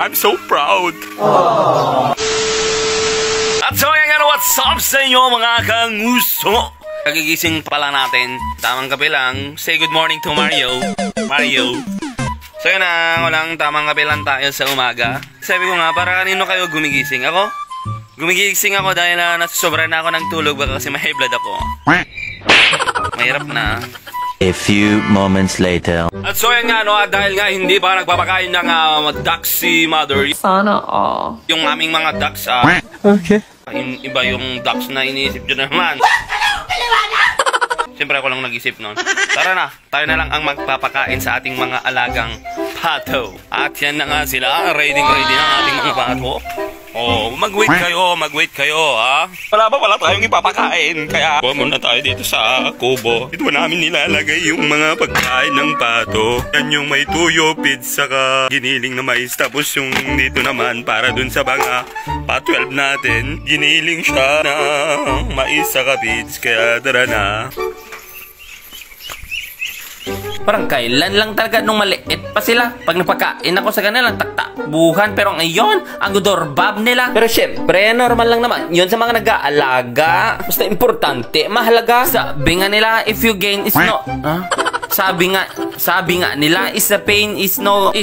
I'm so proud. At so yan nga, what's up sa inyo mga kanguso? Kagigising pa lang natin. Tamang kape lang. Say good morning to Mario. So yun na, walang tamang kape lang tayo sa umaga. Sabi ko nga, para kanino kayo gumigising? Ako? Gumigising ako dahil nasusobra na ako ng tulog baka kasi may high blood ako. Mahirap na. A few moments later. At so yan nga, no, dahil nga hindi pa nagpapakain ng ducks si mother. Sana all. Yung aming mga ducks, Okay. iba yung ducks na iniisip nyo naman. Siyempre ako lang nag-isip nun. Tara na, tayo na lang ang magpapakain sa ating mga alagang pato. At yan na nga sila, ready na ang ating mga pato. Oh, mag-wait kayo, ha? Wala tayong ipapakain, kaya muna tayo dito sa kubo. Dito namin nilalagay yung mga pagkain ng pato. Yan yung may tuyo, pizza ka, giniling na mais. Tapos yung dito naman, para dun sa mga pa-12 natin, giniling siya na mais sa pizza. Kaya tara na. Parang kailan lang talaga nung maliit pa sila. Pag napakain ako sa kanilang takbuhan. Pero ngayon, ang gudorbab nila. Pero syempre, normal lang naman yun sa mga nag-aalaga. Basta importante, mahalaga. Sabi nga nila, if you gain is no... Sabi nga nila, is the pain is no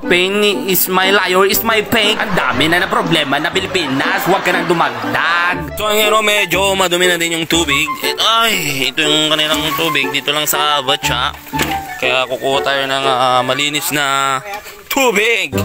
pain, is my liar, is my pain. Ang dami na problema na Pilipinas. Huwag ka nang dumagdag. So ngayon, medyo madumi na din yung tubig. Ay, ito yung kanilang tubig. Dito lang sa batya. Kaya kukuha tayo ng malinis na tubig.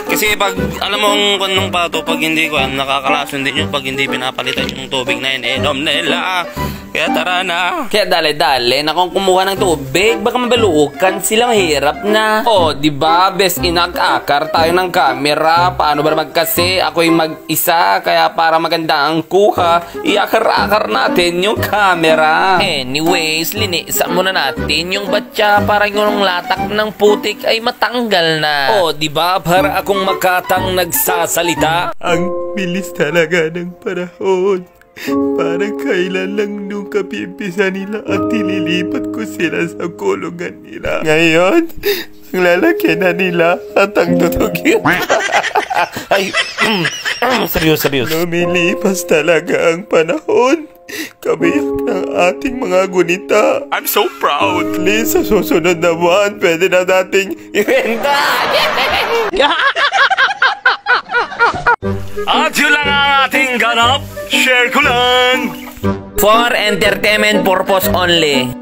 Kasi pag, alam mo kung pato, pag hindi ko, nakakalason din yun pag hindi pinapalitan yung tubig na yun. Inom nila. Kaya tara na. Kaya dali-dali na kung kumuha ng tubig, baka mabaluukan sila, mahirap na. Oh, di ba? Best inag-akar tayo ng camera. Paano ba naman kasi ako'y mag-isa, kaya para maganda ang kuha, iakar-akar natin yung camera. Anyways, linisan muna natin yung batya para yung latak ng putik ay matanggal na. Oh, di ba? Para akong makatang nagsasalita. Ang bilis talaga ng panahon. Parang kailan lang nung kapimpisa nila at ililipat ko sila sa kulungan nila. Ngayon, ang lalaki na nila at ang tutugin. Ay, serious. Lumilipas talaga ang panahon. Kabiyak ng ating mga gunita. I'm so proud. Please, sa susunod na buwan, pwede na nating ibenta. At yun lang ang ating ganap. Share ko lang. For entertainment purpose only.